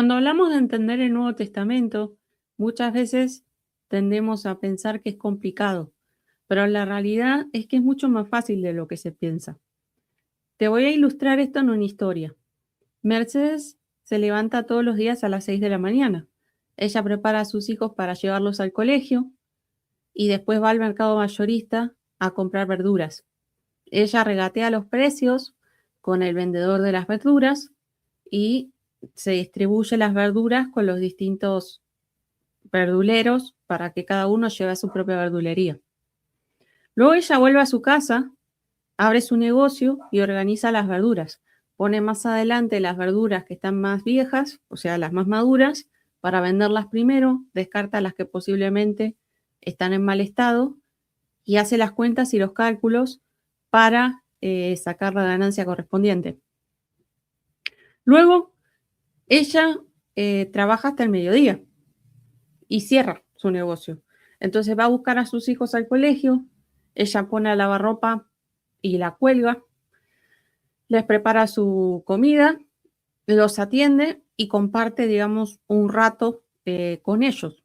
Cuando hablamos de entender el Nuevo Testamento, muchas veces tendemos a pensar que es complicado, pero la realidad es que es mucho más fácil de lo que se piensa. Te voy a ilustrar esto en una historia. Mercedes se levanta todos los días a las 6 de la mañana. Ella prepara a sus hijos para llevarlos al colegio y después va al mercado mayorista a comprar verduras. Ella regatea los precios con el vendedor de las verduras y se distribuye las verduras con los distintos verduleros para que cada uno lleve a su propia verdulería. Luego ella vuelve a su casa, abre su negocio y organiza las verduras. Pone más adelante las verduras que están más viejas, o sea, las más maduras, para venderlas primero, descarta las que posiblemente están en mal estado y hace las cuentas y los cálculos para sacar la ganancia correspondiente. Luego, ella trabaja hasta el mediodía y cierra su negocio. Entonces va a buscar a sus hijos al colegio, ella pone a lavar ropa y la cuelga, les prepara su comida, los atiende y comparte, digamos, un rato con ellos.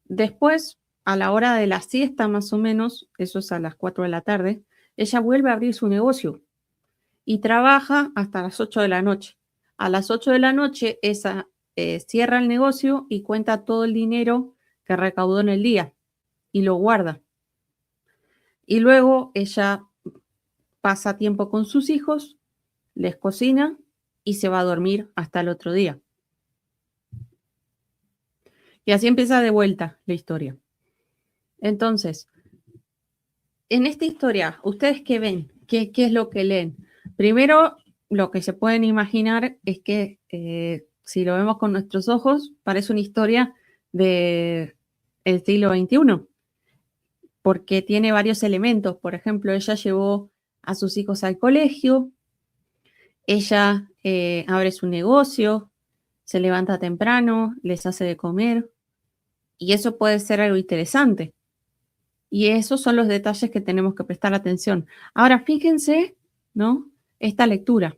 Después, a la hora de la siesta más o menos, eso es a las 4 de la tarde, ella vuelve a abrir su negocio y trabaja hasta las 8 de la noche. A las 8 de la noche, esa cierra el negocio y cuenta todo el dinero que recaudó en el día y lo guarda. Y luego ella pasa tiempo con sus hijos, les cocina y se va a dormir hasta el otro día. Y así empieza de vuelta la historia. Entonces, en esta historia, ¿ustedes qué ven? ¿Qué es lo que leen? Primero, lo que se pueden imaginar es que si lo vemos con nuestros ojos, parece una historia del siglo XXI, porque tiene varios elementos. Por ejemplo, ella llevó a sus hijos al colegio, ella abre su negocio, se levanta temprano, les hace de comer, y eso puede ser algo interesante. Y esos son los detalles que tenemos que prestar atención. Ahora, fíjense, ¿no? Esta lectura.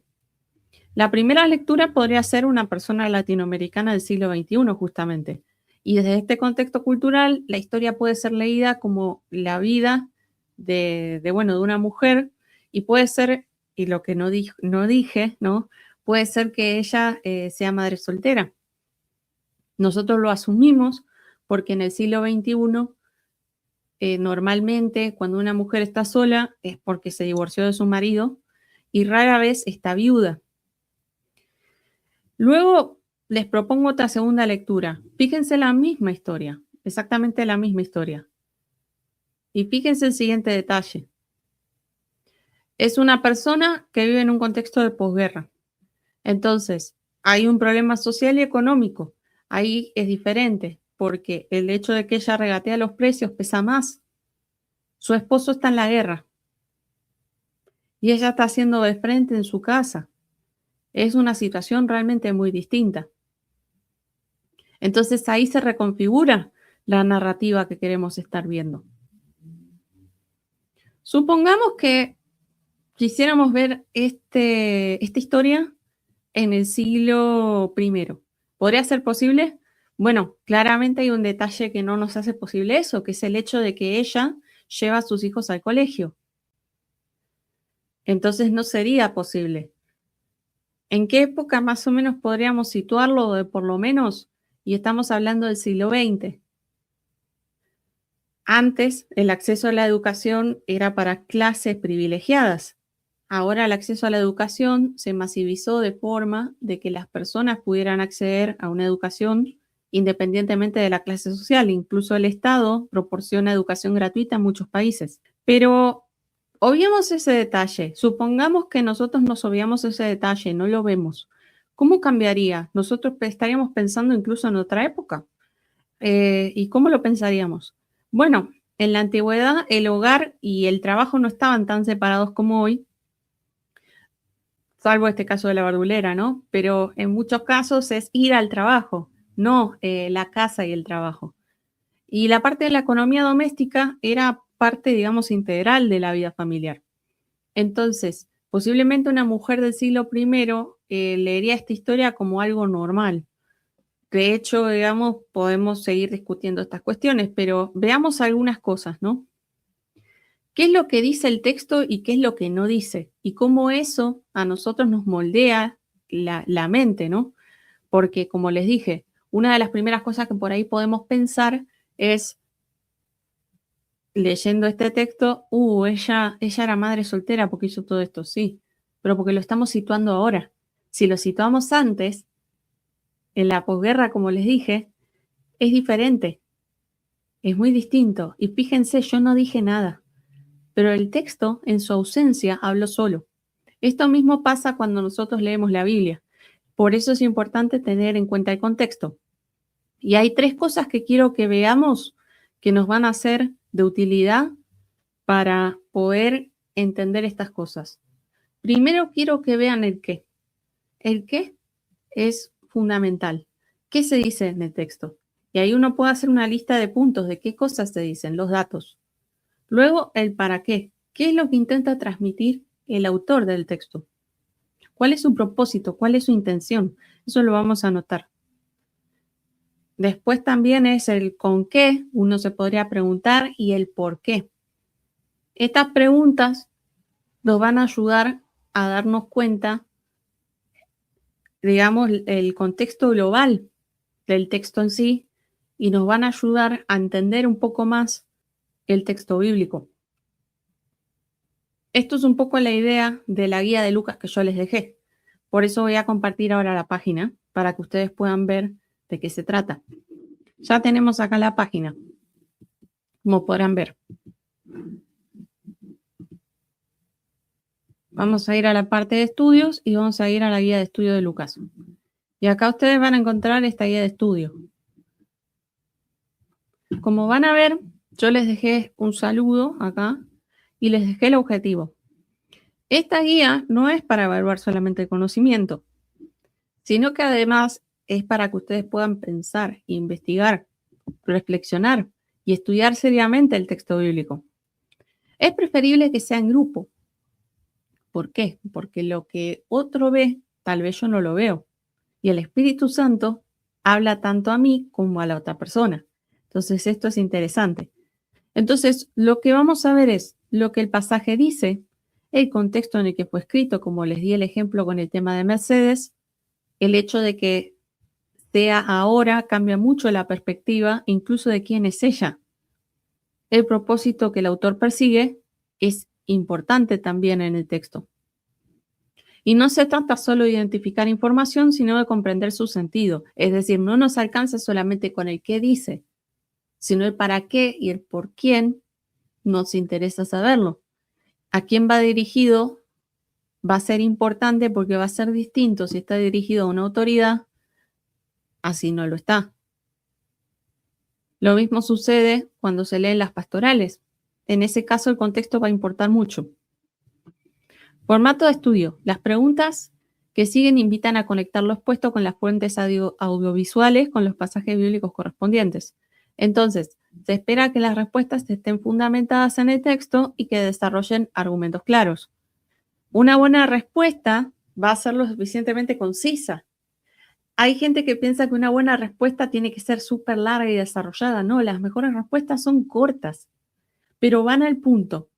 La primera lectura podría ser una persona latinoamericana del siglo XXI, justamente. Y desde este contexto cultural, la historia puede ser leída como la vida de una mujer y puede ser, y lo que no dije, ¿no? Puede ser que ella sea madre soltera. Nosotros lo asumimos porque en el siglo XXI normalmente cuando una mujer está sola es porque se divorció de su marido y rara vez está viuda. Luego les propongo otra segunda lectura. Fíjense la misma historia, exactamente la misma historia. Y fíjense el siguiente detalle. Es una persona que vive en un contexto de posguerra. Entonces, hay un problema social y económico. Ahí es diferente, porque el hecho de que ella regatea los precios pesa más. Su esposo está en la guerra y ella está haciendo de frente en su casa. Es una situación realmente muy distinta. Entonces ahí se reconfigura la narrativa que queremos estar viendo. Supongamos que quisiéramos ver esta historia en el siglo I. ¿Podría ser posible? Bueno, claramente hay un detalle que no nos hace posible eso, que es el hecho de que ella lleva a sus hijos al colegio. Entonces no sería posible. ¿En qué época más o menos podríamos situarlo de por lo menos? Y estamos hablando del siglo XX. Antes, el acceso a la educación era para clases privilegiadas. Ahora el acceso a la educación se masivizó de forma de que las personas pudieran acceder a una educación independientemente de la clase social. Incluso el Estado proporciona educación gratuita en muchos países. Pero obviemos ese detalle. Supongamos que nosotros nos obviamos ese detalle, no lo vemos. ¿Cómo cambiaría? Nosotros estaríamos pensando incluso en otra época. ¿Y cómo lo pensaríamos? Bueno, en la antigüedad el hogar y el trabajo no estaban tan separados como hoy, salvo este caso de la verdulera, ¿no? Pero en muchos casos es ir al trabajo, no la casa y el trabajo. Y la parte de la economía doméstica era parte, digamos, integral de la vida familiar. Entonces, posiblemente una mujer del siglo I leería esta historia como algo normal. De hecho, digamos, podemos seguir discutiendo estas cuestiones, pero veamos algunas cosas, ¿no? ¿Qué es lo que dice el texto y qué es lo que no dice? Y cómo eso a nosotros nos moldea la mente, ¿no? Porque, como les dije, una de las primeras cosas que por ahí podemos pensar es, leyendo este texto, ella era madre soltera porque hizo todo esto, sí, pero porque lo estamos situando ahora. Si lo situamos antes, en la posguerra, como les dije, es diferente, es muy distinto. Y fíjense, yo no dije nada, pero el texto, en su ausencia, habló solo. Esto mismo pasa cuando nosotros leemos la Biblia. Por eso es importante tener en cuenta el contexto. Y hay tres cosas que quiero que veamos que nos van a ser de utilidad para poder entender estas cosas. Primero quiero que vean el qué. El qué es fundamental. ¿Qué se dice en el texto? Y ahí uno puede hacer una lista de puntos de qué cosas se dicen, los datos. Luego, el para qué. ¿Qué es lo que intenta transmitir el autor del texto? ¿Cuál es su propósito? ¿Cuál es su intención? Eso lo vamos a anotar. Después también es el con qué, uno se podría preguntar, y el por qué. Estas preguntas nos van a ayudar a darnos cuenta, digamos, el contexto global del texto en sí, y nos van a ayudar a entender un poco más el texto bíblico. Esto es un poco la idea de la guía de Lucas que yo les dejé. Por eso voy a compartir ahora la página para que ustedes puedan ver de qué se trata. Ya tenemos acá la página, como podrán ver. Vamos a ir a la parte de estudios y vamos a ir a la guía de estudio de Lucas. Y acá ustedes van a encontrar esta guía de estudio. Como van a ver, yo les dejé un saludo acá y les dejé el objetivo. Esta guía no es para evaluar solamente el conocimiento, sino que además es para que ustedes puedan pensar, investigar, reflexionar y estudiar seriamente el texto bíblico. Es preferible que sea en grupo. ¿Por qué? Porque lo que otro ve, tal vez yo no lo veo. Y el Espíritu Santo habla tanto a mí como a la otra persona. Entonces, esto es interesante. Entonces, lo que vamos a ver es lo que el pasaje dice, el contexto en el que fue escrito, como les di el ejemplo con el tema de Mercedes, el hecho de que sea ahora cambia mucho la perspectiva, incluso de quién es ella. El propósito que el autor persigue es importante también en el texto. Y no se trata solo de identificar información, sino de comprender su sentido. Es decir, no nos alcanza solamente con el qué dice, sino el para qué y el por quién nos interesa saberlo. A quién va dirigido va a ser importante porque va a ser distinto si está dirigido a una autoridad, así no lo está. Lo mismo sucede cuando se leen las pastorales. En ese caso, el contexto va a importar mucho. Formato de estudio. Las preguntas que siguen invitan a conectar lo expuesto con las fuentes audiovisuales con los pasajes bíblicos correspondientes. Entonces, se espera que las respuestas estén fundamentadas en el texto y que desarrollen argumentos claros. Una buena respuesta va a ser lo suficientemente concisa. Hay gente que piensa que una buena respuesta tiene que ser súper larga y desarrollada. No, las mejores respuestas son cortas, pero van al punto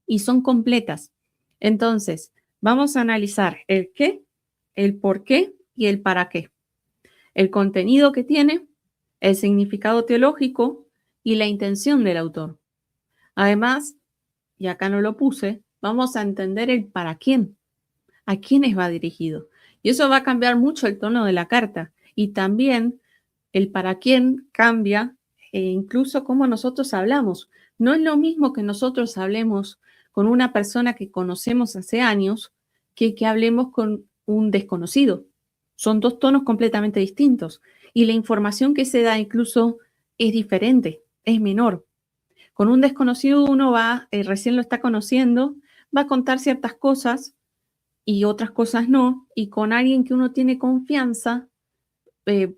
y son completas. Entonces, vamos a analizar el qué, el por qué y el para qué. El contenido que tiene, el significado teológico y la intención del autor. Además, y acá no lo puse, vamos a entender el para quién, a quiénes va dirigido. Y eso va a cambiar mucho el tono de la carta. Y también el para quién cambia incluso cómo nosotros hablamos. No es lo mismo que nosotros hablemos con una persona que conocemos hace años que hablemos con un desconocido. Son dos tonos completamente distintos. Y la información que se da incluso es diferente, es menor. Con un desconocido uno va, recién lo está conociendo, va a contar ciertas cosas y otras cosas no. Y con alguien que uno tiene confianza,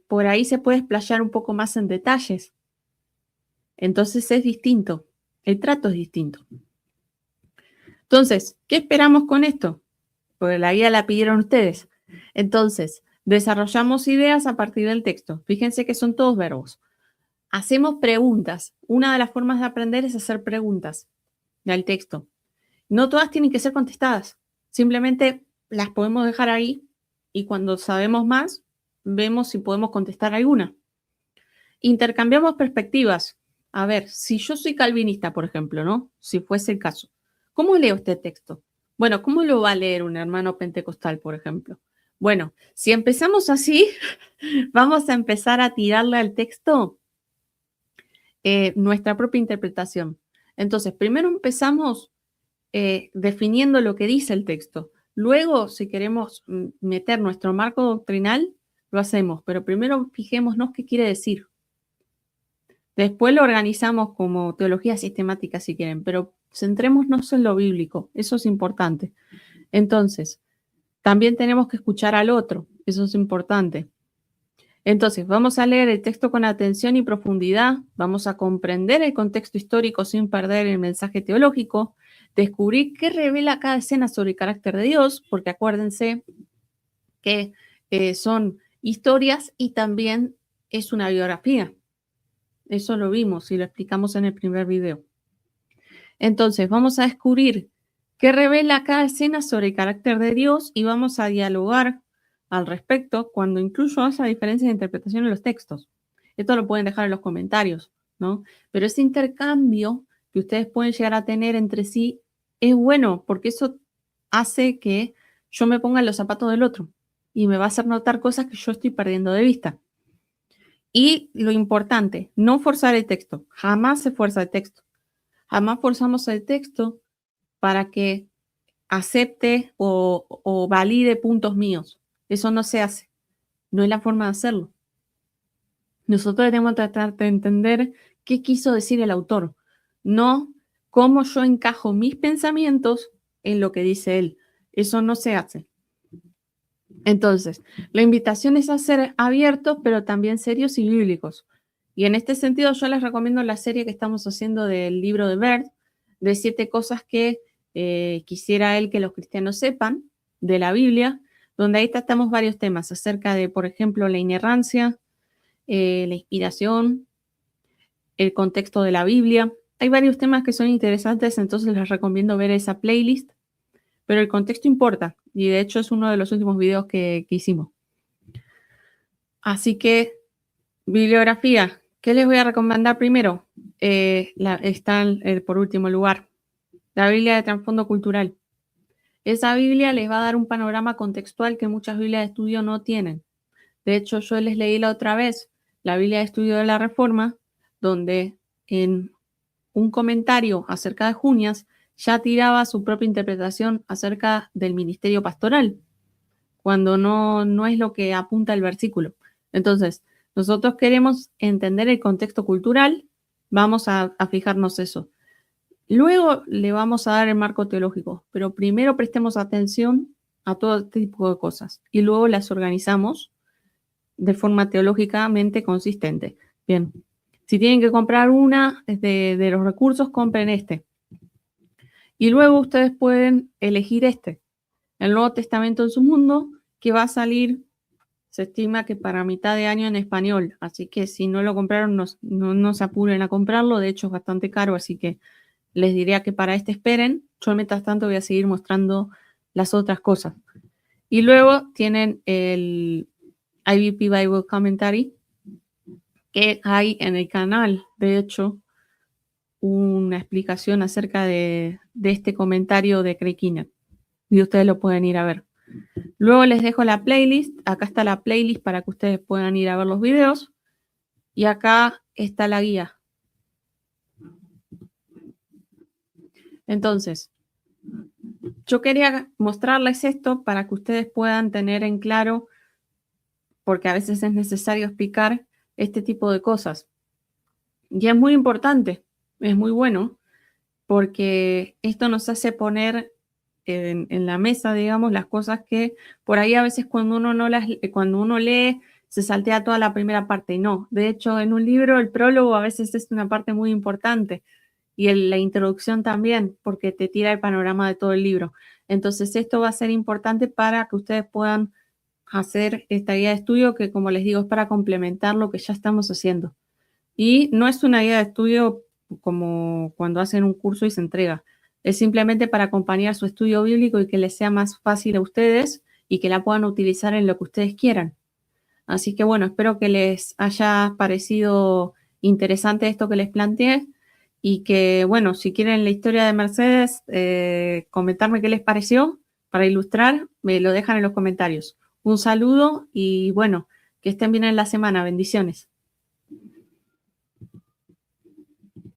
por ahí se puede explayar un poco más en detalles. Entonces es distinto, el trato es distinto. Entonces, ¿qué esperamos con esto? Porque la guía la pidieron ustedes. Entonces, desarrollamos ideas a partir del texto. Fíjense que son todos verbos. Hacemos preguntas. Una de las formas de aprender es hacer preguntas del texto. No todas tienen que ser contestadas. Simplemente las podemos dejar ahí y cuando sabemos más, vemos si podemos contestar alguna. Intercambiamos perspectivas. A ver, si yo soy calvinista, por ejemplo, ¿no? Si fuese el caso, ¿cómo leo este texto? Bueno, ¿cómo lo va a leer un hermano pentecostal, por ejemplo? Bueno, si empezamos así, vamos a empezar a tirarle al texto nuestra propia interpretación. Entonces, primero empezamos definiendo lo que dice el texto. Luego, si queremos meter nuestro marco doctrinal, lo hacemos, pero primero fijémonos qué quiere decir. Después lo organizamos como teología sistemática, si quieren, pero centrémonos en lo bíblico, eso es importante. Entonces, también tenemos que escuchar al otro, eso es importante. Entonces, vamos a leer el texto con atención y profundidad, vamos a comprender el contexto histórico sin perder el mensaje teológico, descubrir qué revela cada escena sobre el carácter de Dios, porque acuérdense que son historias y también es una biografía. Eso lo vimos y lo explicamos en el primer video. Entonces, vamos a descubrir qué revela cada escena sobre el carácter de Dios y vamos a dialogar al respecto cuando incluso haya diferencias de interpretación en los textos. Esto lo pueden dejar en los comentarios, ¿no? Pero ese intercambio que ustedes pueden llegar a tener entre sí es bueno porque eso hace que yo me ponga en los zapatos del otro y me va a hacer notar cosas que yo estoy perdiendo de vista. Y lo importante, no forzar el texto. Jamás se fuerza el texto. Jamás forzamos el texto para que acepte o valide puntos míos. Eso no se hace. No es la forma de hacerlo. Nosotros tenemos que tratar de entender qué quiso decir el autor, no cómo yo encajo mis pensamientos en lo que dice él. Eso no se hace. Entonces, la invitación es a ser abiertos, pero también serios y bíblicos. Y en este sentido, yo les recomiendo la serie que estamos haciendo del libro de Bert, de 7 cosas que quisiera él que los cristianos sepan de la Biblia, donde ahí tratamos varios temas acerca de, por ejemplo, la inerrancia, la inspiración, el contexto de la Biblia. Hay varios temas que son interesantes, entonces les recomiendo ver esa playlist. Pero el contexto importa y de hecho es uno de los últimos videos que hicimos. Así que, bibliografía, ¿qué les voy a recomendar primero? Está por último lugar, la Biblia de trasfondo cultural. Esa Biblia les va a dar un panorama contextual que muchas Biblias de estudio no tienen. De hecho, yo les leí la otra vez la Biblia de estudio de la Reforma, donde en un comentario acerca de Junias ya tiraba su propia interpretación acerca del ministerio pastoral, cuando no es lo que apunta el versículo. Entonces, nosotros queremos entender el contexto cultural, vamos a fijarnos eso. Luego le vamos a dar el marco teológico, pero primero prestemos atención a todo este tipo de cosas y luego las organizamos de forma teológicamente consistente. Bien, si tienen que comprar una de los recursos, compren este. Y luego ustedes pueden elegir este, el Nuevo Testamento en su mundo, que va a salir, se estima que para mitad de año en español. Así que si no lo compraron, no se apuren a comprarlo. De hecho, es bastante caro, así que les diría que para este esperen. Yo mientras tanto voy a seguir mostrando las otras cosas. Y luego tienen el IVP Bible Commentary, que hay en el canal, de hecho, una explicación acerca de este comentario de Craig Keener. Y ustedes lo pueden ir a ver. Luego les dejo la playlist. Acá está la playlist para que ustedes puedan ir a ver los videos. Y acá está la guía. Entonces, yo quería mostrarles esto para que ustedes puedan tener en claro, porque a veces es necesario explicar este tipo de cosas. Y es muy importante, es muy bueno, porque esto nos hace poner en la mesa, digamos, las cosas que por ahí a veces cuando uno lee se saltea toda la primera parte y no. De hecho, en un libro el prólogo a veces es una parte muy importante y la introducción también, porque te tira el panorama de todo el libro. Entonces esto va a ser importante para que ustedes puedan hacer esta guía de estudio que, como les digo, es para complementar lo que ya estamos haciendo. Y no es una guía de estudio como cuando hacen un curso y se entrega. Es simplemente para acompañar su estudio bíblico y que les sea más fácil a ustedes y que la puedan utilizar en lo que ustedes quieran. Así que bueno, espero que les haya parecido interesante esto que les planteé y que, bueno, si quieren la historia de Mercedes, comentarme qué les pareció para ilustrar, me lo dejan en los comentarios. Un saludo y bueno, que estén bien en la semana. Bendiciones.